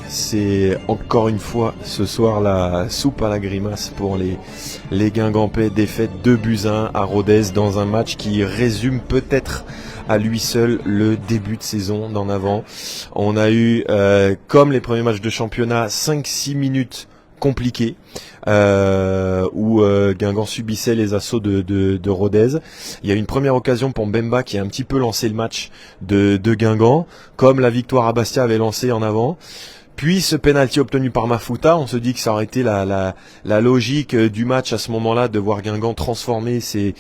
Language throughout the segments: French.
C'est encore une fois ce soir la soupe à la grimace pour les Guingampais. Défaite 2-1 à Rodez dans un match qui résume peut-être à lui seul le début de saison d'en avant. On a eu, comme les premiers matchs de championnat, 5-6 minutes compliquées où Guingamp subissait les assauts de Rodez. Il y a eu une première occasion pour Mbemba qui a un petit peu lancé le match de Guingamp, comme la victoire à Bastia avait lancé en avant. Puis ce penalty obtenu par Mafuta, on se dit que ça aurait été la logique du match à ce moment-là, de voir Guingamp transformer ses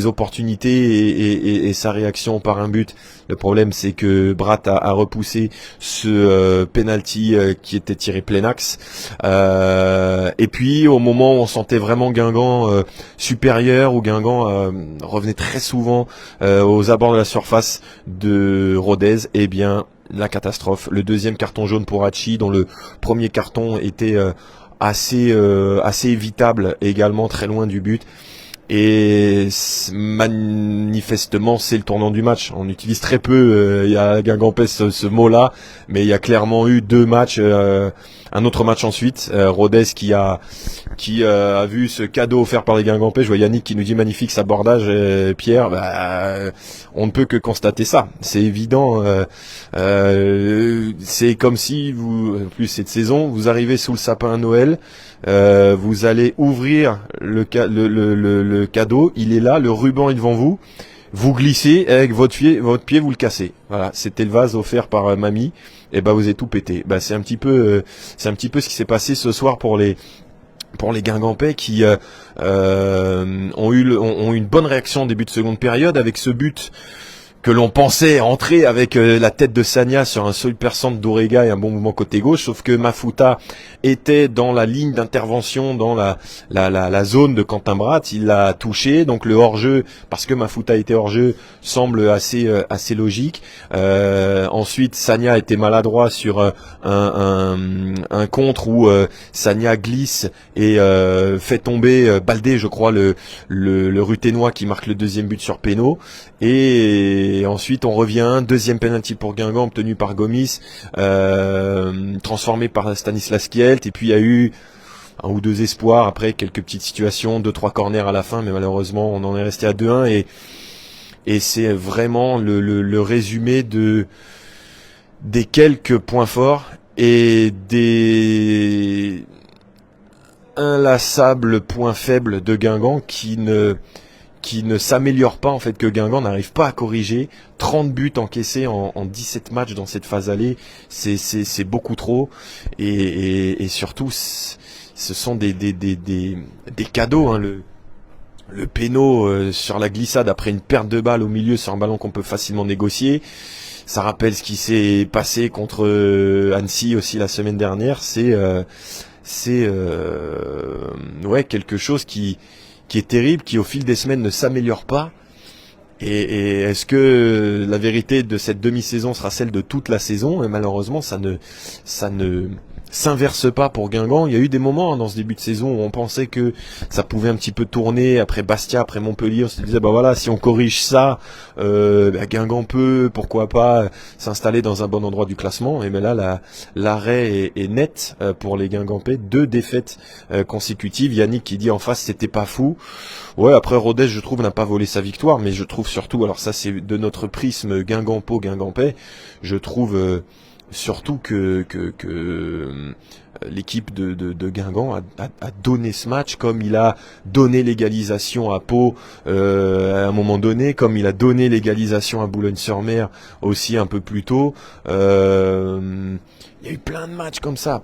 opportunités et sa réaction par un but. Le problème, c'est que Brat a repoussé ce penalty qui était tiré plein axe. Et puis au moment où on sentait vraiment Guingamp supérieur, où Guingamp revenait très souvent aux abords de la surface de Rodez, eh bien la catastrophe. Le deuxième carton jaune pour Hachi, dont le premier carton était assez évitable, également très loin du but. Et manifestement, c'est le tournant du match. On utilise très peu, il y a Guingampais ce mot-là, mais il y a clairement eu deux matchs, un autre match ensuite. Rodez qui a vu ce cadeau offert par les Guingampais. Je vois Yannick qui nous dit magnifique cet abordage, Pierre. On ne peut que constater ça. C'est évident. C'est comme si en plus cette saison, vous arrivez sous le sapin à Noël. Vous allez ouvrir le cadeau, il est là, le ruban est devant vous, vous glissez avec votre pied vous le cassez. Voilà, c'était le vase offert par mamie, et vous avez tout pété. C'est un petit peu ce qui s'est passé ce soir pour les Guingampais qui ont eu une bonne réaction en début de seconde période avec ce but que l'on pensait entrer avec la tête de Sagna sur un seul percent de Dorega et un bon mouvement côté gauche, sauf que Mafuta était dans la ligne d'intervention, dans la zone de Quentin Brat, il l'a touché, donc le hors-jeu, parce que Mafuta était hors-jeu, semble assez logique. Ensuite, Sagna était maladroit sur un contre où Sagna glisse et fait tomber Baldé, je crois, le Ruténois qui marque le deuxième but sur péno. Et ensuite on revient, deuxième penalty pour Guingamp obtenu par Gomis, transformé par Stanislas Kielt, et puis il y a eu un ou deux espoirs, après quelques petites situations, 2-3 corners à la fin, mais malheureusement on en est resté à 2-1 et c'est vraiment le résumé des quelques points forts et des inlassables points faibles de Guingamp qui ne s'améliore pas, en fait, que Guingamp n'arrive pas à corriger. 30 buts encaissés en 17 matchs dans cette phase allée, c'est beaucoup trop, et surtout ce sont des cadeaux, hein. Le péno sur la glissade après une perte de balle au milieu sur un ballon qu'on peut facilement négocier, ça rappelle ce qui s'est passé contre Annecy aussi la semaine dernière. C'est quelque chose qui est terrible, qui au fil des semaines ne s'améliore pas. Et est-ce que la vérité de cette demi-saison sera celle de toute la saison? Et malheureusement, ça ne s'inverse pas pour Guingamp. Il y a eu des moments dans ce début de saison où on pensait que ça pouvait un petit peu tourner après Bastia, après Montpellier. On se disait voilà, si on corrige ça, Guingamp peut, pourquoi pas, s'installer dans un bon endroit du classement. Et mais là, l'arrêt est net pour les Guingampais. 2 défaites consécutives. Yannick qui dit en face c'était pas fou. Ouais, après Rodez, je trouve, n'a pas volé sa victoire, mais je trouve surtout, alors ça c'est de notre prisme Guingampais, je trouve surtout que l'équipe de Guingamp a donné ce match, comme il a donné l'égalisation à Pau à un moment donné, comme il a donné l'égalisation à Boulogne-sur-Mer aussi un peu plus tôt. Il y a eu plein de matchs comme ça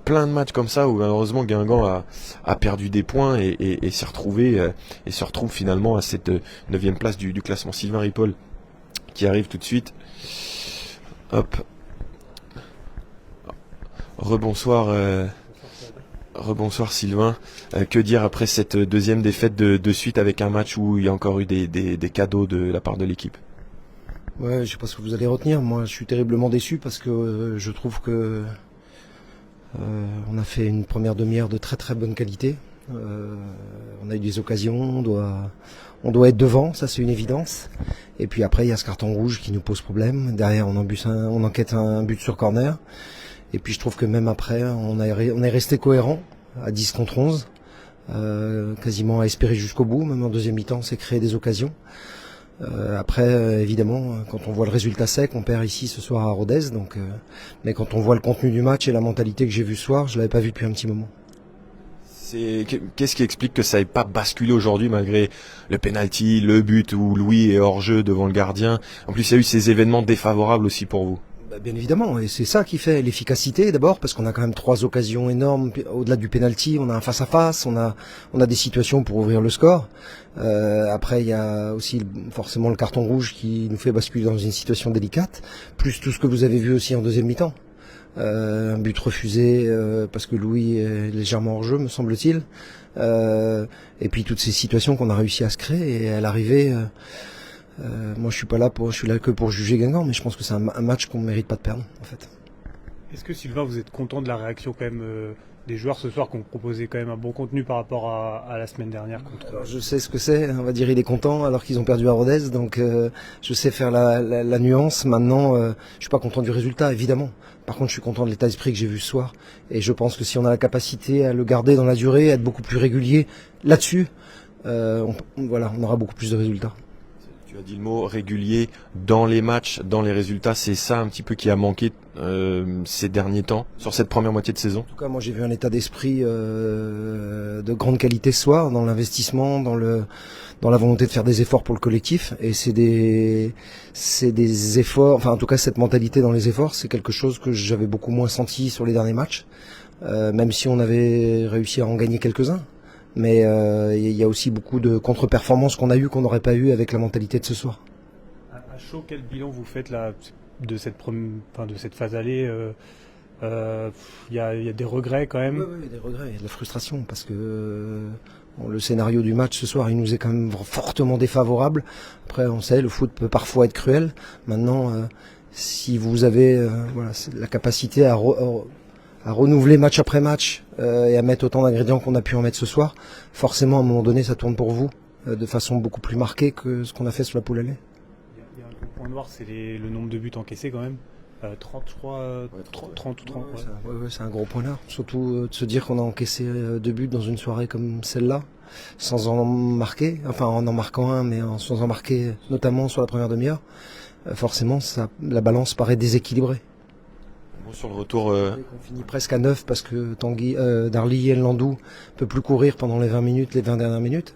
où malheureusement Guingamp a perdu des points et s'est retrouvé et se retrouve finalement à cette 9e place du classement. Sylvain Ripoll qui arrive tout de suite. Hop. Rebonsoir Sylvain. Que dire après cette deuxième défaite de suite avec un match où il y a encore eu des cadeaux de la part de l'équipe? Ouais, je sais pas ce que vous allez retenir. Moi, je suis terriblement déçu parce que je trouve que on a fait une première demi-heure de très très bonne qualité. On a eu des occasions, on doit être devant, ça c'est une évidence. Et puis après, il y a ce carton rouge qui nous pose problème. Derrière, on enquête un but sur corner. Et puis je trouve que même après, on est resté cohérent à 10 contre 11, quasiment à espérer jusqu'au bout. Même en deuxième mi-temps, on s'est créé des occasions. Après, évidemment, quand on voit le résultat sec, on perd ici ce soir à Rodez. Donc, mais quand on voit le contenu du match et la mentalité que j'ai vue ce soir, je l'avais pas vu depuis un petit moment. Qu'est-ce qui explique que ça n'ait pas basculé aujourd'hui malgré le penalty, le but où Louis est hors jeu devant le gardien. En plus, il y a eu ces événements défavorables aussi pour vous. Bien évidemment, et c'est ça qui fait l'efficacité d'abord, parce qu'on a quand même 3 occasions énormes au-delà du penalty. On a un face à face, on a des situations pour ouvrir le score. Après, il y a aussi forcément le carton rouge qui nous fait basculer dans une situation délicate, plus tout ce que vous avez vu aussi en deuxième mi-temps. Un but refusé parce que Louis est légèrement hors jeu, me semble-t-il. Et puis toutes ces situations qu'on a réussi à se créer, et à l'arrivée. Moi, je suis là que pour juger Guingamp, mais je pense que c'est un match qu'on ne mérite pas de perdre, en fait. Est-ce que Sylvain, vous êtes content de la réaction quand même des joueurs ce soir qui ont proposé quand même un bon contenu par rapport à la semaine dernière contre... Alors, je sais ce que c'est, on va dire il est content alors qu'ils ont perdu à Rodez, donc je sais faire la nuance. Maintenant, je suis pas content du résultat, évidemment. Par contre, je suis content de l'état d'esprit que j'ai vu ce soir, et je pense que si on a la capacité à le garder dans la durée, à être beaucoup plus régulier là-dessus, on aura beaucoup plus de résultats. Tu as dit le mot régulier dans les matchs, dans les résultats, c'est ça un petit peu qui a manqué ces derniers temps, sur cette première moitié de saison. En tout cas, moi j'ai vu un état d'esprit de grande qualité ce soir, dans l'investissement, dans la volonté de faire des efforts pour le collectif, et c'est des efforts, enfin en tout cas cette mentalité dans les efforts, c'est quelque chose que j'avais beaucoup moins senti sur les derniers matchs, même si on avait réussi à en gagner quelques-uns. Mais il y a aussi beaucoup de contre-performances qu'on n'aurait pas eu avec la mentalité de ce soir. À chaud, quel bilan vous faites là de cette phase aller? Il y a des regrets quand même. Oui, il y a des regrets, il y a de la frustration parce que le scénario du match ce soir, il nous est quand même fortement défavorable. Après, on sait, le foot peut parfois être cruel. Maintenant, si vous avez la capacité à renouveler match après match et à mettre autant d'ingrédients qu'on a pu en mettre ce soir, forcément à un moment donné ça tourne pour vous de façon beaucoup plus marquée que ce qu'on a fait sur la poule aller. Il y a un gros point noir, c'est le nombre de buts encaissés quand même. 30 je crois, 30 ou 30. Ouais, c'est un gros point noir, surtout de se dire qu'on a encaissé 2 buts dans une soirée comme celle-là, sans en marquer, enfin en marquant un, mais sans en marquer notamment sur la première demi-heure. Forcément la balance paraît déséquilibrée. Sur le retour, on finit presque à 9 parce que Darly et Landou peut plus courir pendant les 20 dernières minutes.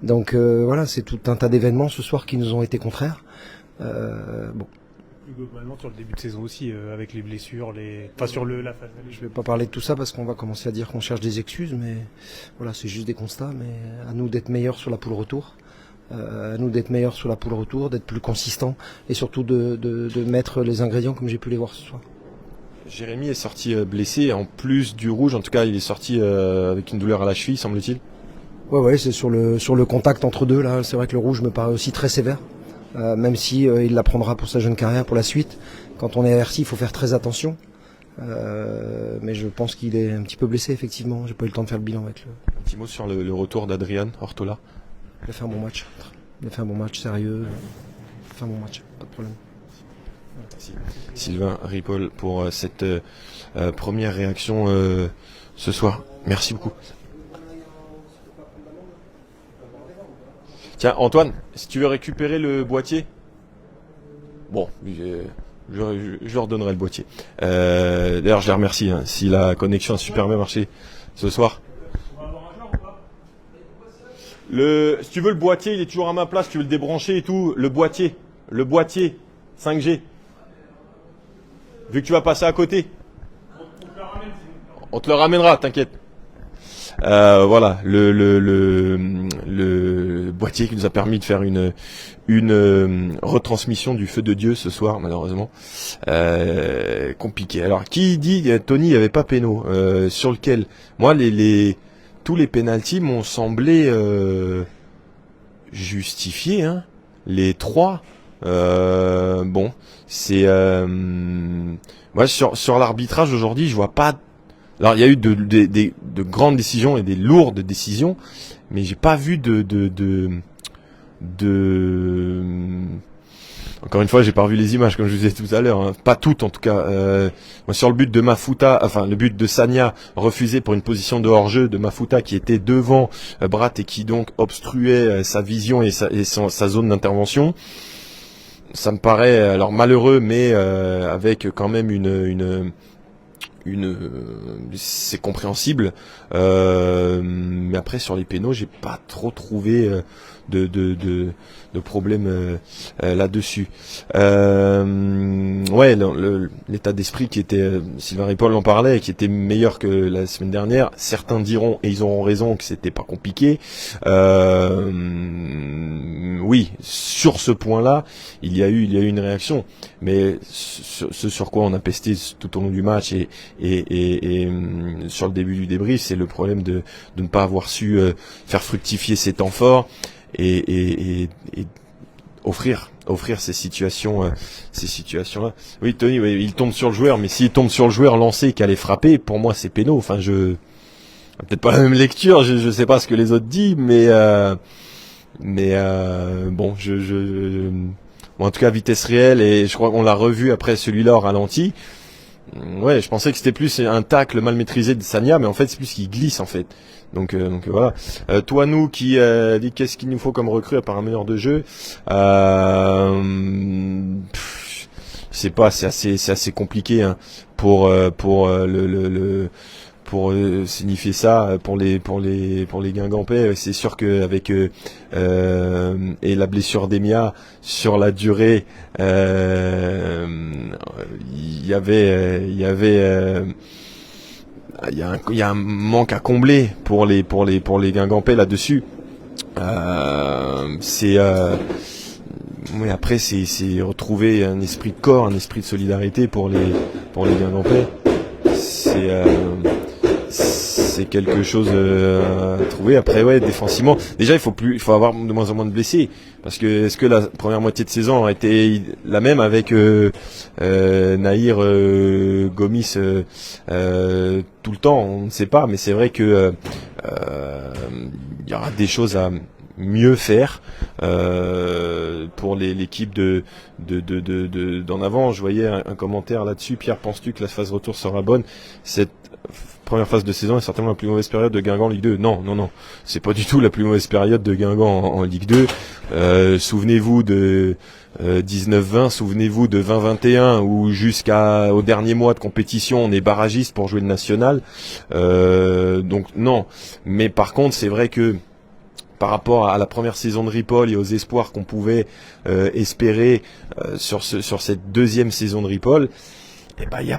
Donc voilà, c'est tout un tas d'événements ce soir qui nous ont été contraires. Bon. Plus globalement sur le début de saison aussi, avec les blessures, sur la phase. Je vais pas parler de tout ça parce qu'on va commencer à dire qu'on cherche des excuses, mais voilà, c'est juste des constats. Mais à nous d'être meilleurs sur la poule retour. D'être plus consistants et surtout de mettre les ingrédients comme j'ai pu les voir ce soir. Jérémy est sorti blessé, en plus du rouge, en tout cas il est sorti avec une douleur à la cheville, semble-t-il. Ouais, c'est sur le contact entre deux là. C'est vrai que le rouge me paraît aussi très sévère, même si il l'apprendra pour sa jeune carrière pour la suite. Quand on est averti, il faut faire très attention. Mais je pense qu'il est un petit peu blessé effectivement. J'ai pas eu le temps de faire le bilan avec le. Un petit mot sur le retour d'Adrian Ortola. Il a fait un bon match. Il a fait un bon match sérieux. Il a fait un bon match, pas de problème. Merci. Sylvain Ripoll pour cette première réaction ce soir. Merci beaucoup. Tiens, Antoine, si tu veux récupérer le boîtier. Bon, je leur donnerai le boîtier. D'ailleurs, je les remercie si la connexion a super bien marché ce soir. Si tu veux le boîtier, il est toujours à ma place, tu veux le débrancher et tout. Le boîtier 5G. Vu que tu vas passer à côté. On te le ramènera, t'inquiète. Voilà, le boîtier qui nous a permis de faire une retransmission du feu de Dieu ce soir, malheureusement. Compliqué. Alors, qui dit Tony, il n'y avait pas péno sur lequel moi tous les pénaltys m'ont semblé justifiés, hein. Les 3. Bon, c'est moi sur l'arbitrage aujourd'hui, je vois pas. Alors il y a eu de grandes décisions et des lourdes décisions, mais j'ai pas vu Encore une fois, j'ai pas revu les images comme je vous disais tout à l'heure, hein. Pas toutes en tout cas. Moi, sur le but de Mafuta, enfin le but de Sagna refusé pour une position de hors-jeu de Mafuta qui était devant Brat et qui donc obstruait sa vision et sa zone d'intervention. Ça me paraît alors malheureux, mais avec quand même c'est compréhensible. Mais après sur les pénaux, j'ai pas trop trouvé de problème là-dessus. Ouais, l'état d'esprit qui était, Sylvain Ripoll en parlait, qui était meilleur que la semaine dernière. Certains diront, et ils auront raison, que c'était pas compliqué. Oui, sur ce point-là, il y a eu une réaction. Mais ce sur quoi on a pesté tout au long du match et sur le début du débrief, c'est le problème de ne pas avoir su faire fructifier ses temps forts et offrir ces situations là. Oui, Tony, oui, il tombe sur le joueur, mais s'il tombe sur le joueur lancé qui allait frapper, pour moi c'est péno. Enfin, peut-être pas la même lecture, je sais pas ce que les autres disent, mais bon, bon, en tout cas vitesse réelle, et je crois qu'on l'a revu après celui-là au ralenti. Ouais, je pensais que c'était plus un tacle mal maîtrisé de Sagna, mais en fait c'est plus qu'il glisse en fait. Donc voilà. Toi, nous qui dit qu'est-ce qu'il nous faut comme recrue à part un meneur de jeu, je sais pas, c'est assez compliqué hein, pour signifier ça pour les Guingampais. C'est sûr que avec et la blessure d'Emia sur la durée, il y a un manque à combler pour les Guingampais là-dessus. Oui, après c'est retrouver un esprit de corps, un esprit de solidarité pour les Guingampais. C'est quelque chose à trouver. Après, ouais, défensivement, déjà il faut avoir de moins en moins de blessés, parce que est-ce que la première moitié de saison a été la même avec Nahir, Gomis tout le temps, on ne sait pas, mais c'est vrai que il y aura des choses à mieux faire pour l'équipe d'en avant. Je voyais un commentaire là-dessus. Pierre, penses-tu que la phase retour sera bonne? Cette première phase de saison est certainement la plus mauvaise période de Guingamp en Ligue 2. Non, c'est pas du tout la plus mauvaise période de Guingamp en Ligue 2. Souvenez-vous de 19-20, souvenez-vous de 20-21 où jusqu'au dernier mois de compétition on est barragiste pour jouer le national. Donc non, mais par contre c'est vrai que par rapport à la première saison de Ripoll et aux espoirs qu'on pouvait espérer sur cette deuxième saison de Ripoll,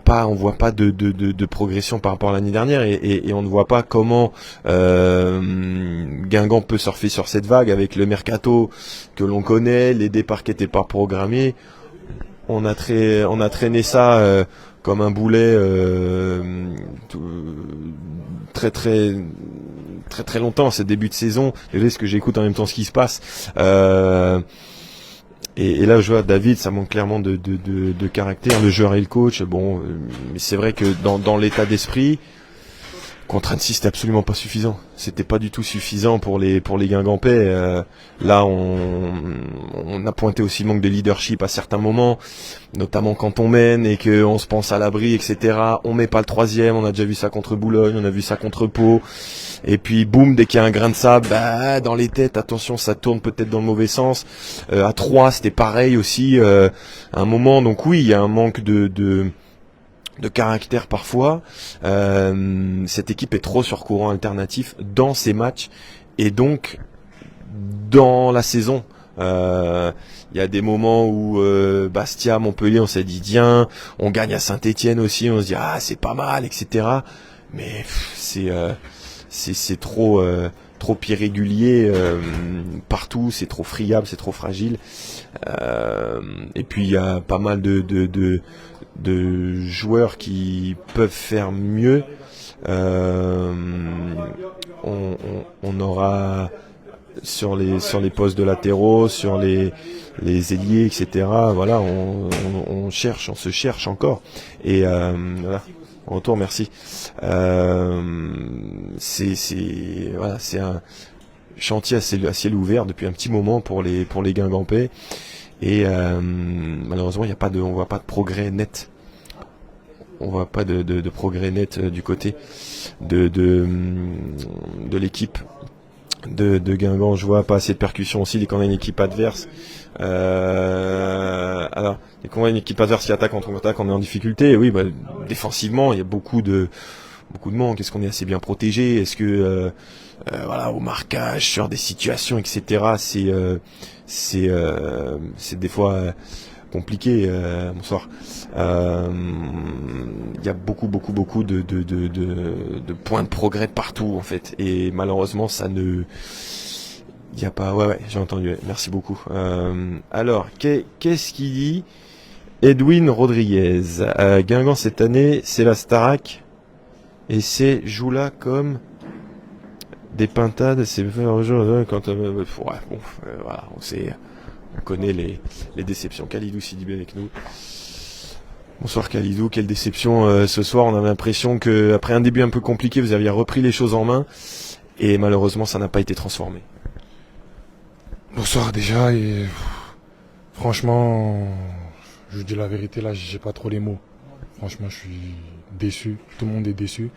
on voit pas de progression par rapport à l'année dernière et on ne voit pas comment Guingamp peut surfer sur cette vague avec le mercato que l'on connaît, les départs qui n'étaient pas programmés. On a traîné ça comme un boulet très longtemps, c'est début de saison. Et ce que j'écoute en même temps ce qui se passe. Et là, je vois David, ça manque clairement de caractère, le joueur et le coach. Bon, mais c'est vrai que dans l'état d'esprit, contre Annecy, c'était absolument pas suffisant. C'était pas du tout suffisant pour les Guingampais. Là, on a pointé aussi le manque de leadership à certains moments, notamment quand on mène et qu'on se pense à l'abri, etc. On met pas le troisième. On a déjà vu ça contre Boulogne, on a vu ça contre Pau. Et puis boum, dès qu'il y a un grain de sable, dans les têtes, attention, ça tourne peut-être dans le mauvais sens. À 3, c'était pareil aussi à un moment. Donc oui, il y a un manque de caractère parfois. Cette équipe est trop sur courant alternatif dans ses matchs et donc dans la saison. Il y a des moments où Bastia, Montpellier, on s'est dit tiens, on gagne à Saint-Étienne aussi, on se dit c'est pas mal, etc. Mais c'est trop irrégulier partout, c'est trop friable, c'est trop fragile. Et puis il y a pas mal de joueurs qui peuvent faire mieux. On aura sur les postes de latéraux, sur les ailiers, etc. Voilà, on se cherche encore. Et voilà. En retour, merci. C'est un chantier à ciel ouvert depuis un petit moment pour les Guingampais. Et malheureusement, on voit pas de progrès net. On voit pas de progrès net du côté de l'équipe de Guingamp. Je vois pas assez de percussions aussi dès qu'on a une équipe adverse. Alors, dès qu'on a une équipe adverse qui attaque en contre-attaque, on est en difficulté. Et oui, défensivement, il y a beaucoup de manque. Est-ce qu'on est assez bien protégé? Est-ce que voilà, au marquage, sur des situations, etc. C'est des fois compliqué. Bonsoir. Il y a beaucoup de points de progrès partout en fait. Et malheureusement, ça ne. Il y a pas. Ouais, j'ai entendu. Merci beaucoup. Alors, qu'est-ce qu'il dit Edwin Rodriguez? Guingamp cette année, c'est la Starac. Et c'est joue là comme des pintades, c'est quand voilà, on connaît les déceptions. Khalidou Sidibé avec nous. Bonsoir Khalidou, quelle déception ce soir. On avait l'impression que après un début un peu compliqué, vous aviez repris les choses en main et malheureusement ça n'a pas été transformé. Bonsoir déjà et franchement, je vous dis la vérité là, j'ai pas trop les mots. Franchement, je suis déçu, tout le monde est déçu.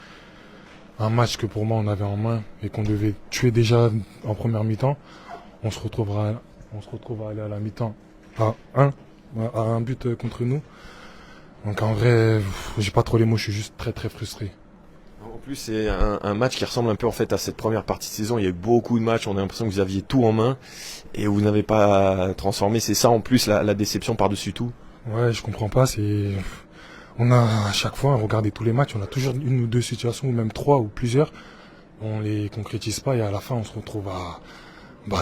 Un match que pour moi on avait en main et qu'on devait tuer déjà en première mi-temps, on se retrouve à aller à la mi-temps à un but contre nous. Donc en vrai, j'ai pas trop les mots, je suis juste très très frustré. En plus, c'est un match qui ressemble un peu en fait à cette première partie de saison. Il y a eu beaucoup de matchs, on a l'impression que vous aviez tout en main et vous n'avez pas transformé. C'est ça en plus la déception par-dessus tout. Ouais, je comprends pas, on a à chaque fois regardé tous les matchs, on a toujours une ou deux situations, ou même trois ou plusieurs. On les concrétise pas et à la fin on se retrouve à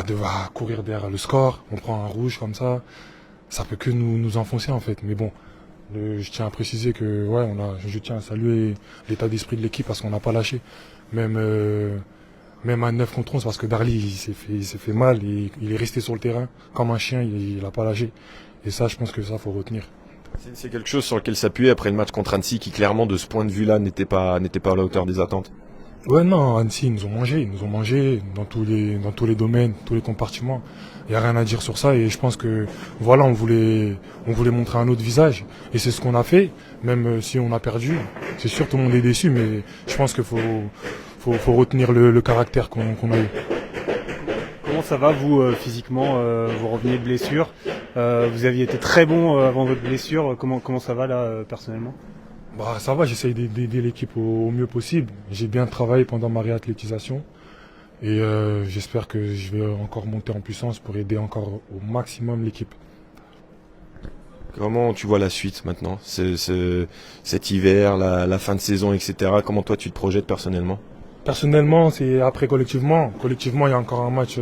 devoir courir derrière le score. On prend un rouge comme ça. Ça peut que nous enfoncer en fait. Mais bon, je tiens à préciser que ouais, je tiens à saluer l'état d'esprit de l'équipe parce qu'on n'a pas lâché. Même à 9 contre 11 parce que Darly il s'est fait mal et il est resté sur le terrain comme un chien, il a pas lâché. Et ça, je pense que ça faut retenir. C'est quelque chose sur lequel s'appuyer après le match contre Annecy qui clairement de ce point de vue-là n'était pas à la hauteur des attentes. Ouais, non, Annecy, ils nous ont mangé dans tous les domaines, tous les compartiments. Il n'y a rien à dire sur ça et je pense que voilà, on voulait montrer un autre visage et c'est ce qu'on a fait, même si on a perdu. C'est sûr, tout le monde est déçu, mais je pense qu'il faut retenir le caractère qu'on a eu. Comment ça va vous physiquement? Vous revenez de blessure. Vous aviez été très bon avant votre blessure. Comment ça va là personnellement? Bah ça va, j'essaye d'aider l'équipe au mieux possible. J'ai bien travaillé pendant ma réathlétisation et j'espère que je vais encore monter en puissance pour aider encore au maximum l'équipe. Comment tu vois la suite maintenant, cet hiver, la fin de saison, etc. Comment toi tu te projettes personnellement? Personnellement, c'est après collectivement. Collectivement, il y a encore un match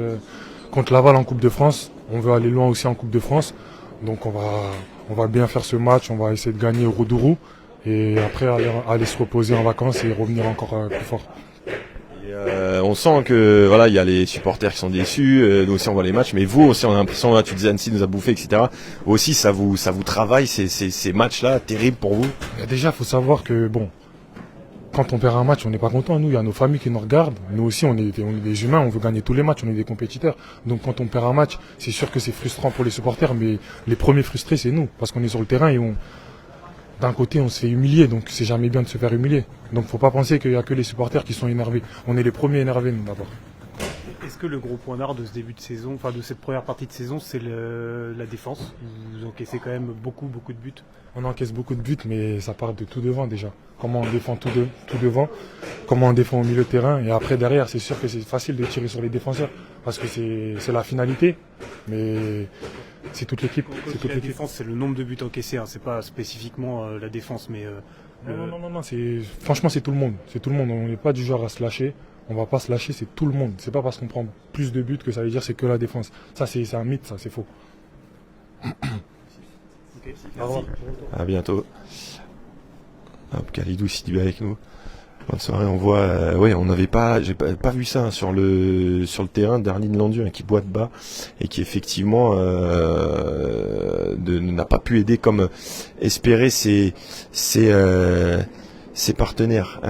contre Laval en Coupe de France. On veut aller loin aussi en Coupe de France. Donc on va bien faire ce match. On va essayer de gagner au Roudourou. Et après aller se reposer en vacances et revenir encore plus fort. Et on sent que voilà, il y a les supporters qui sont déçus. Nous aussi on voit les matchs, mais vous aussi on a l'impression, là, tu disais Annecy nous a bouffé, etc. Vous aussi ça vous travaille ces matchs-là terribles pour vous. Et déjà, faut savoir que bon. Quand on perd un match, on n'est pas content. Nous, il y a nos familles qui nous regardent. Nous aussi, on est des humains, on veut gagner tous les matchs, on est des compétiteurs. Donc quand on perd un match, c'est sûr que c'est frustrant pour les supporters, mais les premiers frustrés, c'est nous. Parce qu'on est sur le terrain et d'un côté, on se fait humilier, donc c'est jamais bien de se faire humilier. Donc faut pas penser qu'il y a que les supporters qui sont énervés. On est les premiers énervés, nous, d'abord. Est-ce que le gros point d'art de ce début de saison, enfin de cette première partie de saison, c'est la défense? Vous encaissez quand même beaucoup de buts. On encaisse beaucoup de buts, mais ça part de tout devant déjà. Comment on défend tout devant, comment on défend au milieu de terrain, et après derrière, c'est sûr que c'est facile de tirer sur les défenseurs, parce que c'est la finalité, mais c'est toute l'équipe. La défense, c'est le nombre de buts encaissés, hein. C'est pas spécifiquement la défense, mais... Non, franchement c'est tout le monde. C'est tout le monde, on n'est pas du genre à se lâcher. On va pas se lâcher, c'est tout le monde. C'est pas parce qu'on prend plus de buts que ça veut dire c'est que la défense. Ça c'est un mythe, ça c'est faux. Okay, à bientôt. Hop, Khalidou Sidibé avec nous. Bonne soirée, on voit, j'ai pas vu ça hein, sur le terrain d'Arline Landu hein, qui boite bas et qui effectivement n'a pas pu aider comme espéré ses partenaires.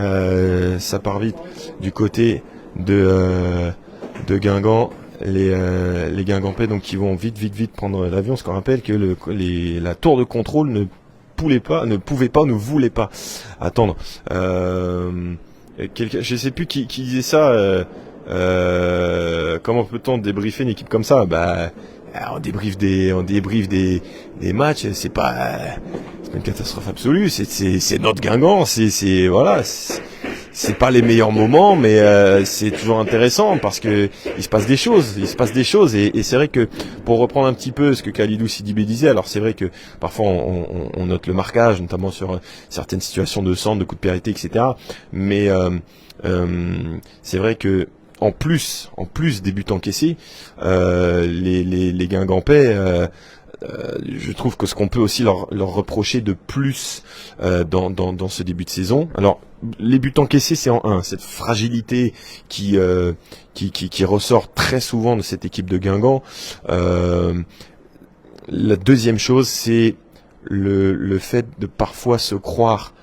Ça part vite du côté de Guingamp les Guingampais donc qui vont vite prendre l'avion, parce qu'on rappelle que la tour de contrôle ne voulait pas attendre. Je sais plus qui disait ça. Comment peut-on débriefer une équipe comme ça? On débriefe des matchs. C'est pas une catastrophe absolue. C'est notre Guingamp. Voilà. C'est pas les meilleurs moments, mais c'est toujours intéressant parce que il se passe des choses. Et c'est vrai que pour reprendre un petit peu ce que Khalidou Sidibé disait, alors c'est vrai que parfois on note le marquage, notamment sur certaines situations de centre, de coups de pénalité, etc. Mais c'est vrai que en plus des buts encaissés, les Guingampais, je trouve que ce qu'on peut aussi leur reprocher de plus dans ce début de saison. Alors les buts encaissés, c'est en un, cette fragilité qui ressort très souvent de cette équipe de Guingamp. La deuxième chose, c'est le fait de parfois se croire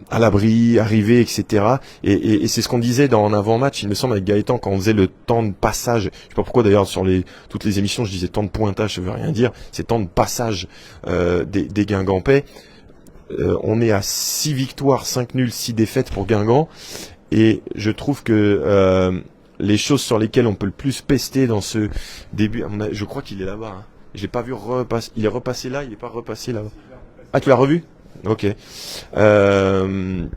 à l'abri, arrivé, etc. Et c'est ce qu'on disait en avant-match, il me semble, avec Gaëtan, quand on faisait le temps de passage. Je sais pas pourquoi d'ailleurs sur toutes les émissions je disais temps de pointage, ça veut rien dire. C'est temps de passage des Guingampais. On est à 6 victoires, 5 nuls, 6 défaites pour Guingamp. Et je trouve que les choses sur lesquelles on peut le plus pester dans ce début, je crois qu'il est là-bas. Hein. J'ai pas vu repasser. Il est repassé là, il est pas repassé là-bas. Ah, tu l'as revu? Ok. Moi,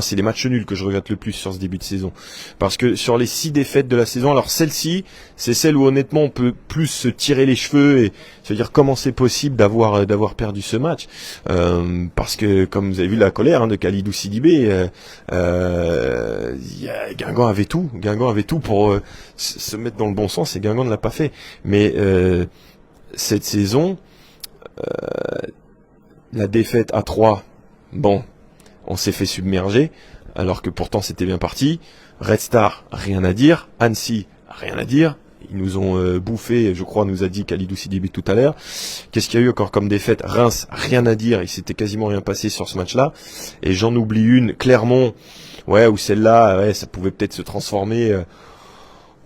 c'est les matchs nuls que je regrette le plus sur ce début de saison. Parce que sur les 6 défaites de la saison, alors celle-ci, c'est celle où honnêtement on peut plus se tirer les cheveux et se dire comment c'est possible d'avoir perdu ce match. Parce que, comme vous avez vu la colère de Khalidou Sidibé, Guingamp avait tout. Guingamp avait tout pour se mettre dans le bon sens et Guingamp ne l'a pas fait. Mais cette saison, la défaite à 3, bon, on s'est fait submerger, alors que pourtant c'était bien parti. Red Star, rien à dire. Annecy, rien à dire. Ils nous ont bouffé, je crois, nous a dit Khalidou Sidibé tout à l'heure. Qu'est-ce qu'il y a eu encore comme défaite? Reims, rien à dire. Il s'était quasiment rien passé sur ce match-là. Et j'en oublie une, Clermont, où celle-là, ça pouvait peut-être se transformer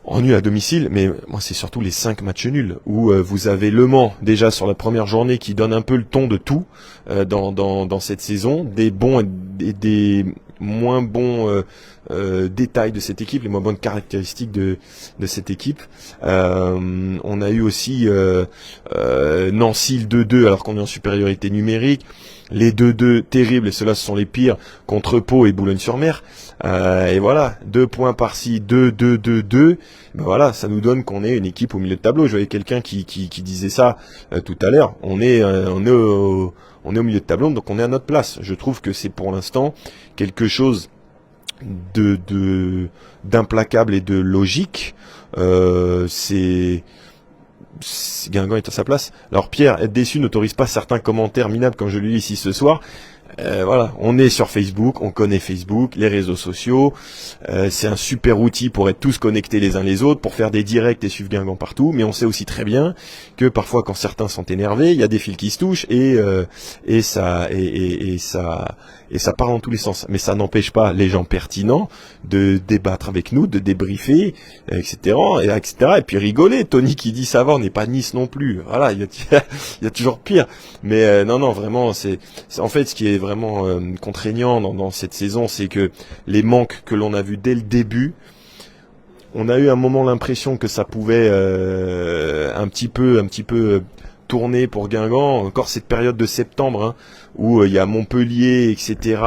en nul à domicile, mais moi c'est surtout les 5 matchs nuls où vous avez Le Mans déjà sur la première journée qui donne un peu le ton de tout dans cette saison, des bons et des moins bons détails de cette équipe, les moins bonnes caractéristiques de cette équipe. On a eu aussi Nancy le 2-2 alors qu'on est en supériorité numérique. Les 2-2 terribles, et ceux-là ce sont les pires, contre Pau et Boulogne-sur-Mer. Et voilà, 2 points par-ci, 2-2-2-2. Ben voilà, ça nous donne qu'on est une équipe au milieu de tableau. Je voyais quelqu'un qui disait ça tout à l'heure. On est au milieu de tableau, donc on est à notre place. Je trouve que c'est pour l'instant quelque chose d'implacable et de logique. Guingamp est à sa place. Alors Pierre, être déçu n'autorise pas certains commentaires minables comme je le lis ici ce soir. Voilà, on est sur Facebook, on connaît Facebook, les réseaux sociaux. C'est un super outil pour être tous connectés les uns les autres, pour faire des directs et suivre Guingamp partout. Mais on sait aussi très bien que parfois, quand certains sont énervés, il y a des fils qui se touchent et ça part dans tous les sens. Mais ça n'empêche pas les gens pertinents de débattre avec nous, de débriefer, etc., et puis rigoler. Tony qui dit ça va, on n'est pas Nice non plus. Voilà, il y a toujours pire. Mais non, vraiment, c'est en fait ce qui est vraiment contraignant dans cette saison, c'est que les manques que l'on a vus dès le début, on a eu un moment l'impression que ça pouvait un petit peu tourner pour Guingamp. Encore cette période de septembre où il y a Montpellier, etc.,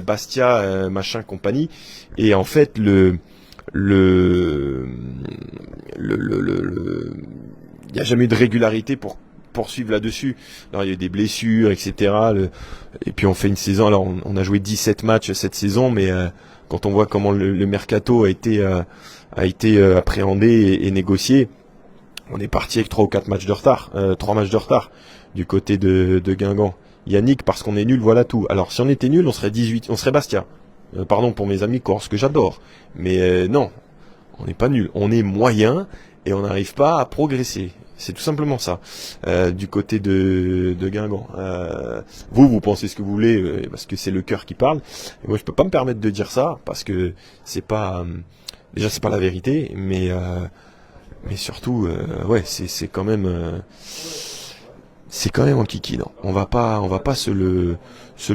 Bastia, machin, compagnie. Et en fait, il n'y a jamais eu de régularité pour poursuivre là-dessus. Alors, il y a eu des blessures, etc. Et puis on fait une saison. Alors on a joué 17 matchs cette saison, mais quand on voit comment le mercato a été appréhendé et négocié, on est parti avec 3 ou 4 matchs de retard, 3 matchs de retard du côté de Guingamp. Yannick, parce qu'on est nul, voilà tout. Alors si on était nul, on serait 18, on serait Bastia. Pardon pour mes amis corses que j'adore, mais non, on n'est pas nul, on est moyen et on n'arrive pas à progresser. C'est tout simplement ça, du côté de Guingamp. Vous pensez ce que vous voulez, parce que c'est le cœur qui parle. Et moi, je peux pas me permettre de dire ça, parce que c'est pas déjà c'est pas la vérité, mais surtout, ouais, c'est quand même enquiquinant. On va pas se le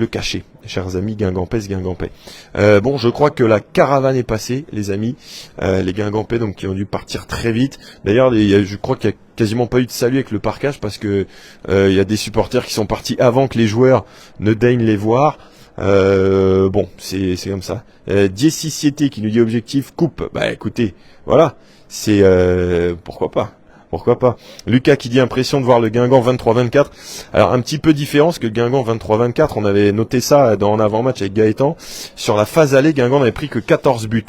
cacher, chers amis Guingampaises, Guingampais. Bon, je crois que la caravane est passée, les amis, les Guingampais donc qui ont dû partir très vite. D'ailleurs, je crois qu'il y a quasiment pas eu de salut avec le parquage parce que il y a des supporters qui sont partis avant que les joueurs ne daignent les voir. Bon, c'est comme ça. Diessiciété qui nous dit objectif coupe. Bah écoutez, voilà, c'est pourquoi pas. Lucas qui dit impression de voir le Guingamp 23-24. Alors un petit peu différent parce que le Guingamp 23-24, on avait noté ça en avant-match avec Gaëtan. Sur la phase allée, Guingamp n'avait pris que 14 buts.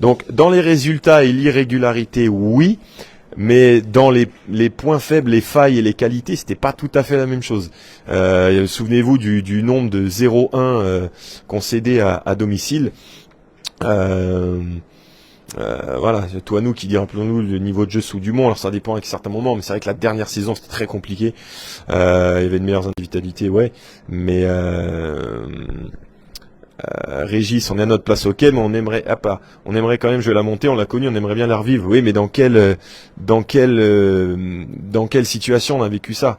Donc dans les résultats et l'irrégularité, oui. Mais dans les points faibles, les failles et les qualités, c'était pas tout à fait la même chose. Souvenez-vous du nombre de 0-1 concédés à domicile. Voilà, Touanou qui dit, rappelons-nous, le niveau de jeu sous Dumont, alors ça dépend avec certains moments, mais c'est vrai que la dernière saison c'était très compliqué, il y avait de meilleures individualités, ouais, mais Régis, on est à notre place, ok, mais on aimerait quand même jouer la montée, on l'a connu, on aimerait bien la revivre, oui, mais dans quelle situation on a vécu ça?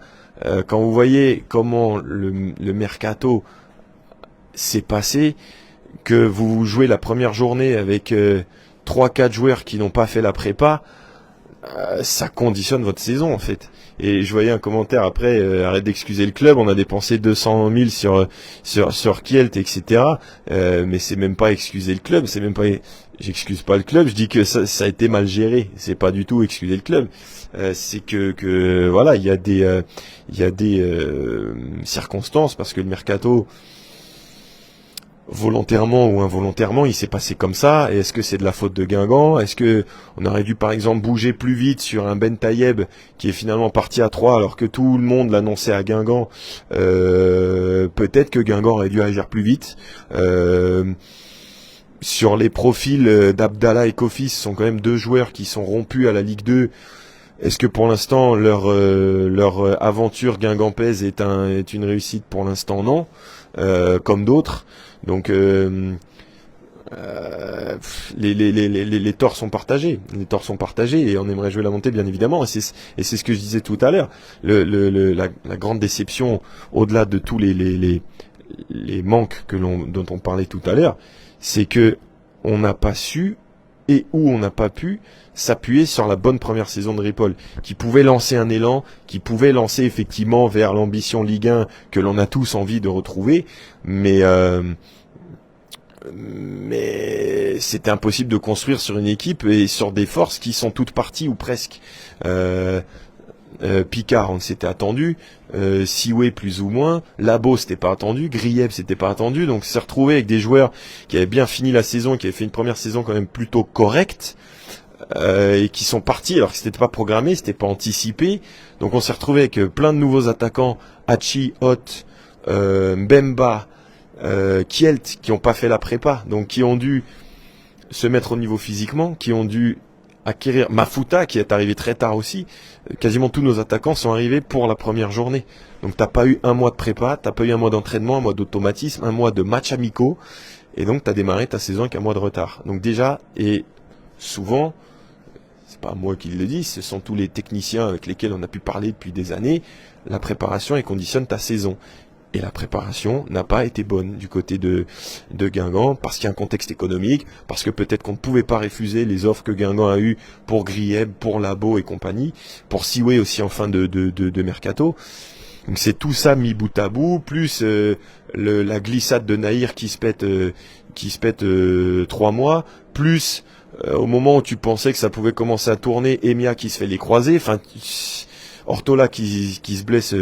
Quand vous voyez comment le mercato s'est passé, que vous jouez la première journée avec 3-4 joueurs qui n'ont pas fait la prépa, ça conditionne votre saison en fait. Et je voyais un commentaire après, arrête d'excuser le club, on a dépensé 200 000 sur Kielt, etc. Mais c'est même pas excuser le club, c'est même pas, j'excuse pas le club, je dis que ça a été mal géré, c'est pas du tout excuser le club. C'est que voilà, il y a des circonstances parce que le mercato, volontairement ou involontairement, il s'est passé comme ça. Et est-ce que c'est de la faute de Guingamp? Est-ce que on aurait dû par exemple bouger plus vite sur un Ben Taïeb qui est finalement parti à 3 alors que tout le monde l'annonçait à Guingamp? Peut-être que Guingamp aurait dû agir plus vite. Sur les profils d'Abdallah et Kofi, ce sont quand même deux joueurs qui sont rompus à la Ligue 2. Est-ce que pour l'instant leur aventure guingampaise est une réussite? Pour l'instant non, comme d'autres. Donc les torts sont partagés. Les torts sont partagés et on aimerait jouer la montée bien évidemment. Et c'est ce que je disais tout à l'heure. La grande déception, au-delà de tous les manques dont on parlait tout à l'heure, c'est que on n'a pas su et où on n'a pas pu s'appuyer sur la bonne première saison de Ripoll, qui pouvait lancer un élan, qui pouvait lancer effectivement vers l'ambition Ligue 1 que l'on a tous envie de retrouver, mais c'était impossible de construire sur une équipe et sur des forces qui sont toutes parties ou presque. Picard, on s'était attendu, Siwe plus ou moins, Labo c'était pas attendu, Grieb c'était pas attendu, donc s'est retrouvé avec des joueurs qui avaient bien fini la saison, qui avaient fait une première saison quand même plutôt correcte, et qui sont partis alors que c'était pas programmé, c'était pas anticipé, donc on s'est retrouvé avec plein de nouveaux attaquants, Hachi, Hot, Mbemba, Kielt, qui ont pas fait la prépa, donc qui ont dû se mettre au niveau physiquement, qui ont dû acquérir Mafuta qui est arrivé très tard aussi. Quasiment tous nos attaquants sont arrivés pour la première journée. Donc t'as pas eu un mois de prépa, t'as pas eu un mois d'entraînement, un mois d'automatisme, un mois de matchs amicaux, et donc t'as démarré ta saison avec un mois de retard. Donc déjà, et souvent, c'est pas moi qui le dis, ce sont tous les techniciens avec lesquels on a pu parler depuis des années, la préparation elle conditionne ta saison. Et la préparation n'a pas été bonne du côté de Guingamp, parce qu'il y a un contexte économique, parce que peut-être qu'on ne pouvait pas refuser les offres que Guingamp a eues pour Grieb, pour Labo et compagnie, pour Siwe aussi en fin de mercato. Donc c'est tout ça mis bout à bout, plus la glissade de Nahir qui se pète 3 mois, plus au moment où tu pensais que ça pouvait commencer à tourner, Emia qui se fait les croisés, enfin Ortola qui se blesse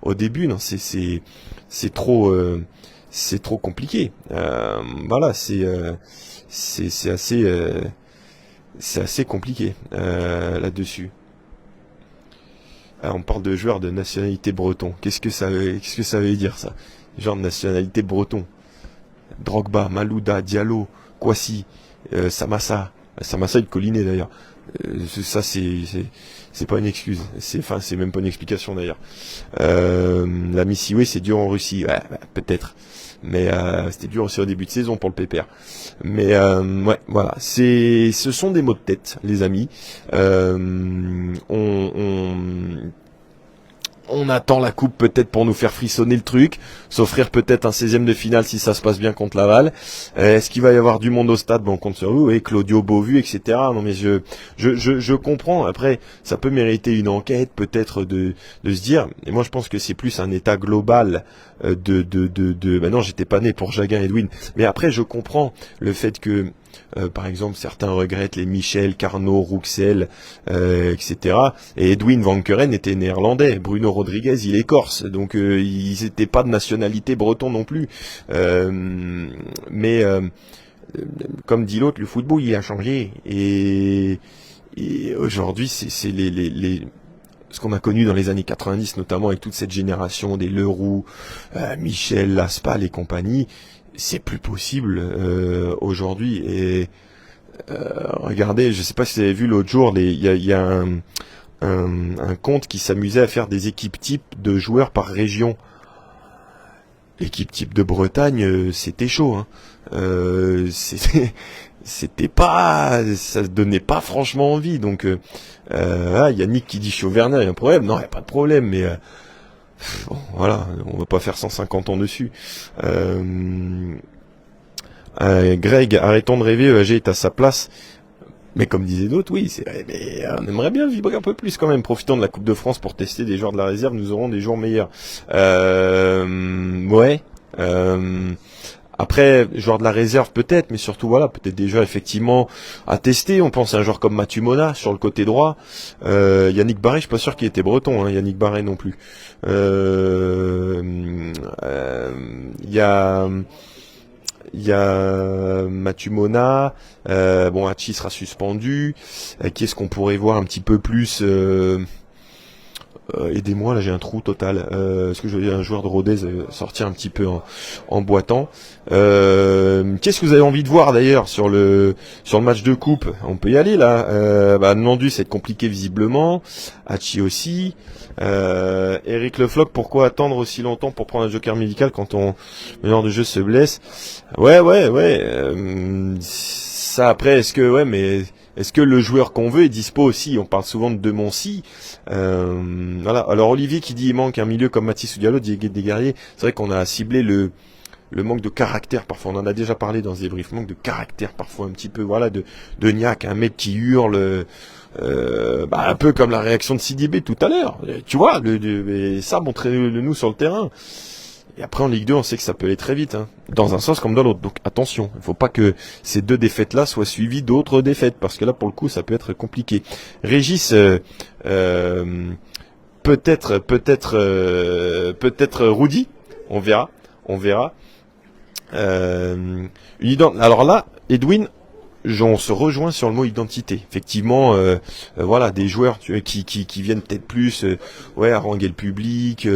au début, non, c'est trop compliqué. Voilà, c'est assez compliqué là-dessus. Alors, on parle de joueurs de nationalité breton. Qu'est-ce que ça veut dire ça? Genre de nationalité breton. Drogba, Malouda, Diallo, Kwasi, Samassa de Collinet d'ailleurs. Ça c'est pas une excuse, c'est même pas une explication d'ailleurs. La Missiway c'est dur en Russie, ouais, peut-être, Mais c'était dur aussi au début de saison pour le Pépère. Mais ouais, voilà, ce sont des mots de tête, les amis. On attend la coupe peut-être pour nous faire frissonner le truc, s'offrir peut-être un 16e de finale si ça se passe bien contre Laval. Est-ce qu'il va y avoir du monde au stade? Bon, on compte sur vous, et Claudio Beauvu, etc. Non mais je comprends. Après, ça peut mériter une enquête, peut-être de se dire. Et moi, je pense que c'est plus un état global Ben non, j'étais pas né pour Jaguin Edwin. Mais après, je comprends le fait que par exemple, certains regrettent les Michel, Carnot, Rouxel, etc. Et Edwin Van Keren était néerlandais. Bruno Rodriguez, il est corse. Donc, ils n'étaient pas de nationalité breton non plus. Mais comme dit l'autre, le football, il a changé. Et aujourd'hui, c'est ce qu'on a connu dans les années 90, notamment avec toute cette génération des Leroux, Michel, Laspal et compagnie. C'est plus possible aujourd'hui. Et regardez, je sais pas si vous avez vu l'autre jour, il y a un compte qui s'amusait à faire des équipes types de joueurs par région. L'équipe type de Bretagne, c'était chaud. Hein. C'était pas, ça donnait pas franchement envie. Donc, Yannick qui dit chez Auvergnat, il y a un problème. Non, il n'y a pas de problème, mais bon, voilà, on va pas faire 150 ans dessus. Greg, arrêtons de rêver, EAG est à sa place. Mais comme disaient d'autres, oui, c'est vrai, mais on aimerait bien vibrer un peu plus quand même. Profitons de la Coupe de France pour tester des joueurs de la réserve, nous aurons des jours meilleurs. Ouais. Après, joueurs de la réserve peut-être, mais surtout voilà, peut-être des joueurs effectivement à tester. On pense à un joueur comme Mathieu Mona sur le côté droit. Yannick Barré, je suis pas sûr qu'il était breton, hein, Yannick Barré non plus. Il y a Mathieu Mona, bon Hachi sera suspendu. Qui est-ce qu'on pourrait voir un petit peu plus aidez-moi, là j'ai un trou total. Est-ce que je veux dire un joueur de Rodez sortir un petit peu en boitant. Qu'est-ce que vous avez envie de voir d'ailleurs sur le match de coupe? On peut y aller là. Nandu, c'est compliqué visiblement. Hachi aussi. Eric Lefloc, pourquoi attendre aussi longtemps pour prendre un joker médical quand ton meneur de jeu se blesse? Ouais. Ça après, est-ce que le joueur qu'on veut est dispo aussi? On parle souvent de Demoncy. Voilà. Alors Olivier qui dit il manque un milieu comme Mathis ou Diallo, Desguerriers. C'est vrai qu'on a ciblé le manque de caractère parfois. On en a déjà parlé dans ce débrief. Manque de caractère parfois un petit peu. Voilà, de Niac, un mec qui hurle. Un peu comme la réaction de Sidibé tout à l'heure. Tu vois, ça montrez-le nous sur le terrain. Et après en Ligue 2, on sait que ça peut aller très vite, hein, dans un sens comme dans l'autre. Donc attention, il ne faut pas que ces deux défaites-là soient suivies d'autres défaites, parce que là, pour le coup, ça peut être compliqué. Régis, peut-être Rudy, on verra. Alors là, Edwin, on se rejoint sur le mot identité. Effectivement, voilà, des joueurs qui viennent peut-être plus haranguer le public,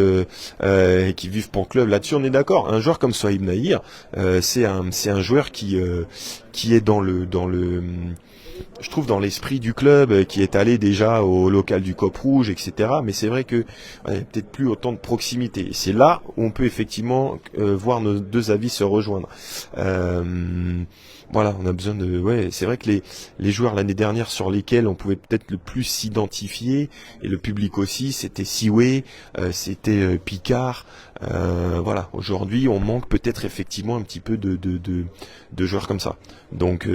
qui vivent pour le club. Là-dessus, on est d'accord. Un joueur comme Sohaib Nahir, c'est un joueur qui est dans le je trouve dans l'esprit du club, qui est allé déjà au local du Cop Rouge, etc. Mais c'est vrai que il n'y a peut-être plus autant de proximité. C'est là où on peut effectivement voir nos deux avis se rejoindre. Voilà, on a besoin de... Ouais, c'est vrai que les joueurs l'année dernière sur lesquels on pouvait peut-être le plus s'identifier, et le public aussi, c'était Siwe, c'était Picard. Voilà, aujourd'hui, on manque peut-être effectivement un petit peu de joueurs comme ça. Donc,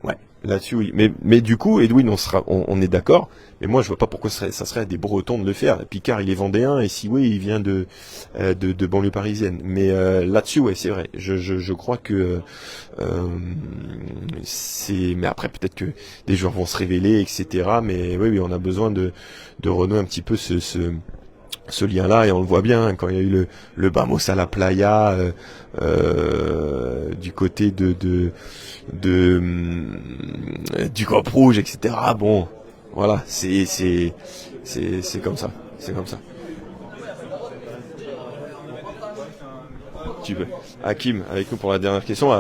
ouais, là-dessus, oui. Mais du coup, Edwin, on est d'accord. Mais moi, je vois pas pourquoi ça serait à des Bretons de le faire. Picard, il est vendéen, et Siwe, il vient de banlieue parisienne. Mais là-dessus, ouais, c'est vrai. Je crois que mais après, peut-être que des joueurs vont se révéler, etc. Mais oui, on a besoin de renouer un petit peu ce lien-là, et on le voit bien quand il y a eu le Vamos à la Playa du côté du Cop Rouge, etc. Bon, voilà, c'est comme ça, c'est comme ça. Tu peux. Hakim avec nous pour la dernière question.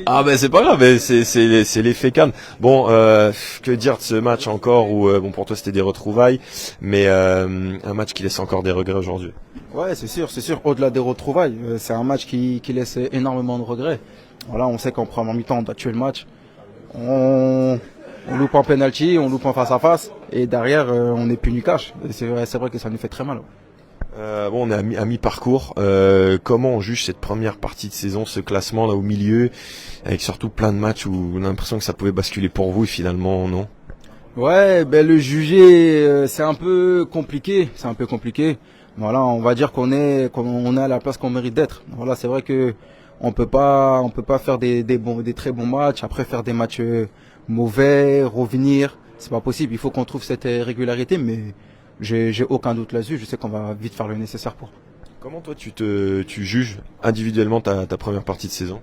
Ah ben c'est pas grave, mais c'est l'effet Cannes. Bon, que dire de ce match encore où bon pour toi c'était des retrouvailles, mais un match qui laisse encore des regrets aujourd'hui. Ouais, c'est sûr. Au-delà des retrouvailles, c'est un match qui laisse énormément de regrets. Voilà, on sait qu'en première mi-temps, on doit tuer le match. On loupe en penalty, on loupe en face à face, et derrière, on n'est plus nu cash. C'est vrai que ça nous fait très mal. Bon, on est à mi-parcours. Comment on juge cette première partie de saison, ce classement là au milieu, avec surtout plein de matchs où on a l'impression que ça pouvait basculer pour vous et finalement non. Ouais, ben le juger, c'est un peu compliqué. Voilà, on va dire qu'on est à la place qu'on mérite d'être. Voilà, c'est vrai que on peut pas faire des très bons matchs, après faire des matchs mauvais, revenir. C'est pas possible. Il faut qu'on trouve cette régularité, mais j'ai aucun doute là-dessus. Je sais qu'on va vite faire le nécessaire pour. Comment toi tu juges individuellement ta première partie de saison?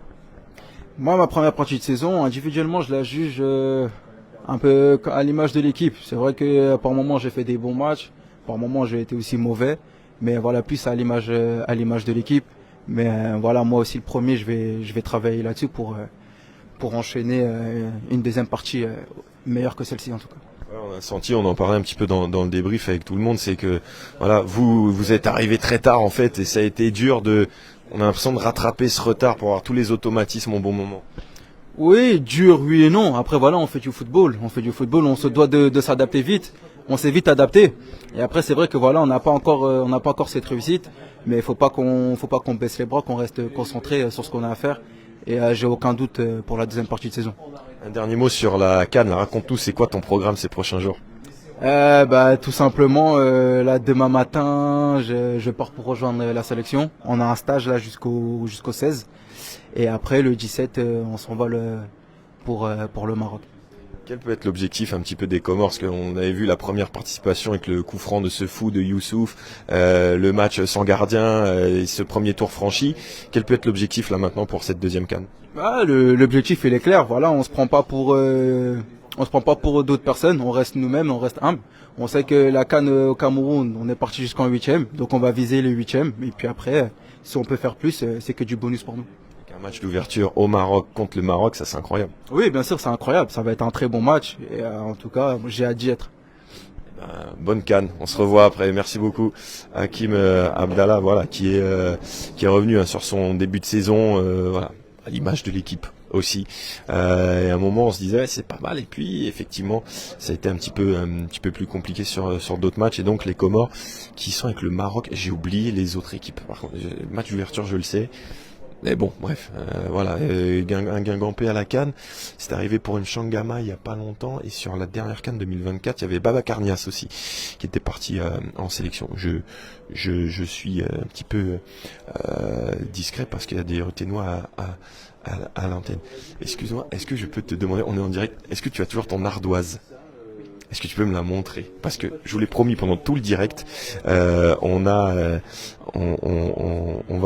Moi, ma première partie de saison, individuellement, je la juge un peu à l'image de l'équipe. C'est vrai que par moments j'ai fait des bons matchs, par moments j'ai été aussi mauvais, mais voilà, plus à l'image de l'équipe. Mais voilà, moi aussi le premier, je vais travailler là-dessus pour enchaîner une deuxième partie meilleure que celle-ci en tout cas. Ouais, on a senti, on en parlait un petit peu dans le débrief avec tout le monde, c'est que voilà, vous êtes arrivé très tard en fait et ça a été dur on a l'impression de rattraper ce retard pour avoir tous les automatismes au bon moment. Oui, dur, oui et non. Après voilà, on fait du football, on se doit de s'adapter vite. On s'est vite adapté. Et après c'est vrai que voilà, on n'a pas encore cette réussite, mais faut pas qu'on baisse les bras, qu'on reste concentré sur ce qu'on a à faire. Et j'ai aucun doute pour la deuxième partie de saison. Un dernier mot sur la CAN, raconte-nous, c'est quoi ton programme ces prochains jours? Tout simplement, là demain matin, je pars pour rejoindre la sélection. On a un stage là jusqu'au 16. Et après le 17, on s'envole pour le Maroc. Quel peut être l'objectif un petit peu des Comores? Parce qu'on avait vu la première participation avec le coup franc de ce fou de Youssouf, le match sans gardien et ce premier tour franchi. Quel peut être l'objectif là maintenant pour cette deuxième CAN? L'objectif il est clair. Voilà, on se prend pas pour d'autres personnes. On reste nous-mêmes, on reste humble. On sait que la CAN au Cameroun, on est parti jusqu'en 8e, donc on va viser les 8e. Et puis après, si on peut faire plus, c'est que du bonus pour nous. Un match d'ouverture au Maroc contre le Maroc, ça c'est incroyable. Oui, bien sûr, c'est incroyable. Ça va être un très bon match. Et en tout cas, j'ai hâte d'y être. Bonne CAN. On se revoit après. Merci beaucoup, Hakim Abdallah, voilà, qui est revenu sur son début de saison, voilà, à l'image de l'équipe aussi. Et à un moment, on se disait c'est pas mal. Et puis effectivement, ça a été un petit peu plus compliqué sur d'autres matchs. Et donc les Comores qui sont avec le Maroc. J'ai oublié les autres équipes. Par contre, le match d'ouverture, je le sais. Mais bon, bref, voilà, un Guingampé à la CAN, c'est arrivé pour une Changama il y a pas longtemps, et sur la dernière CAN 2024, il y avait Baba Carnias aussi, qui était parti en sélection. Je suis un petit peu discret parce qu'il y a des Ruténois à l'antenne. Excuse-moi, est-ce que je peux te demander, on est en direct, est-ce que tu as toujours ton ardoise? Est-ce que tu peux me la montrer? Parce que je vous l'ai promis pendant tout le direct, on va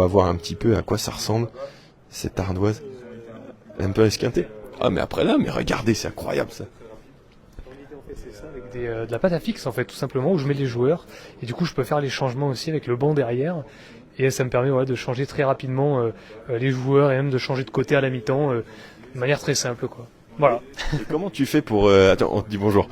voir un petit peu à quoi ça ressemble, cette ardoise. Un peu esquintée. Ah mais après là, mais regardez, c'est incroyable ça. C'est ça, avec de la pâte à fixe en fait, tout simplement, où je mets les joueurs. Et du coup, je peux faire les changements aussi avec le banc derrière. Et ça me permet de changer très rapidement les joueurs et même de changer de côté à la mi-temps de manière très simple, quoi. Voilà. Et comment tu fais pour attends, on te dit bonjour.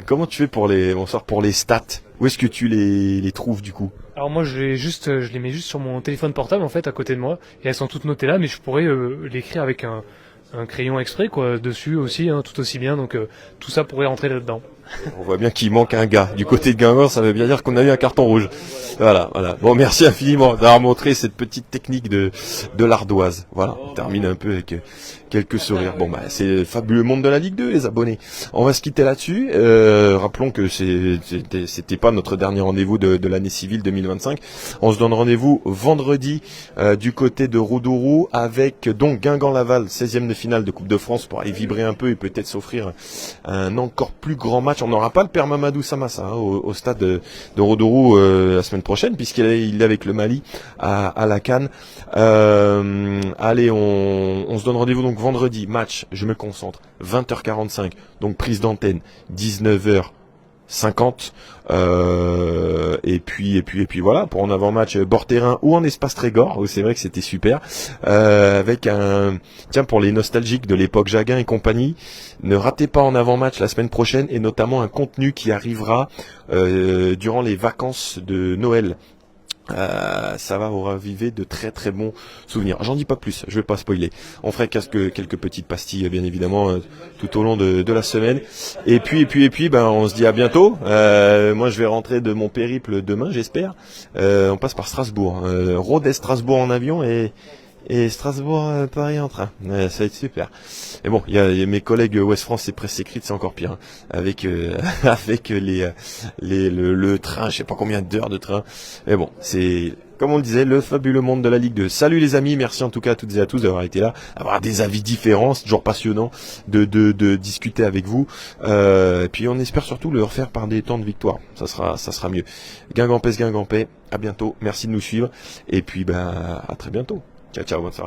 Comment tu fais pour les stats? Où est-ce que tu les trouves du coup? Alors moi je les mets juste sur mon téléphone portable en fait à côté de moi et elles sont toutes notées là, mais je pourrais l'écrire avec un crayon exprès quoi dessus aussi, hein, tout aussi bien, donc tout ça pourrait rentrer là-dedans. On voit bien qu'il manque un gars. Du côté de Guingamp, ça veut bien dire qu'on a eu un carton rouge. Voilà. Bon, merci infiniment d'avoir montré cette petite technique de l'ardoise. Voilà, on termine un peu avec quelques sourires. Bon, c'est le fabuleux monde de la Ligue 2, les abonnés. On va se quitter là-dessus. Rappelons que c'était pas notre dernier rendez-vous de l'année civile 2025. On se donne rendez-vous vendredi du côté de Roudourou avec donc Guingamp-Laval, 16e de finale de Coupe de France pour aller vibrer un peu et peut-être s'offrir un encore plus grand match. On n'aura pas le père Mamadou Samassa au stade de Roudourou la semaine prochaine puisqu'il est avec le Mali à la CAN. Allez, on se donne rendez-vous donc vendredi, match, je me concentre, 20h45, donc prise d'antenne, 19h 50. Et puis voilà, pour en avant-match bord terrain ou en espace Trégor, où c'est vrai que c'était super, avec pour les nostalgiques de l'époque Jaguin et compagnie, ne ratez pas en avant-match la semaine prochaine, et notamment un contenu qui arrivera durant les vacances de Noël. Ça va vous raviver de très très bons souvenirs. J'en dis pas plus, je vais pas spoiler. On ferait quelques petites pastilles bien évidemment tout au long de la semaine. Et puis on se dit à bientôt. Moi je vais rentrer de mon périple demain, j'espère. On passe par Strasbourg, Rodez Strasbourg en avion et Strasbourg Paris en train. Ça va être super. Et bon, il y a mes collègues Ouest France et Presse écrite, c'est encore pire, hein, avec le train, je sais pas combien d'heures de train. Mais bon, c'est comme on le disait, le fabuleux monde de la Ligue 2. Salut les amis, merci en tout cas à toutes et à tous d'avoir été là, avoir des avis différents, c'est toujours passionnant de discuter avec vous. Et puis on espère surtout le refaire par des temps de victoire. Ça sera mieux. Guingampais, à bientôt. Merci de nous suivre et puis à très bientôt. Ciao, bonne soirée.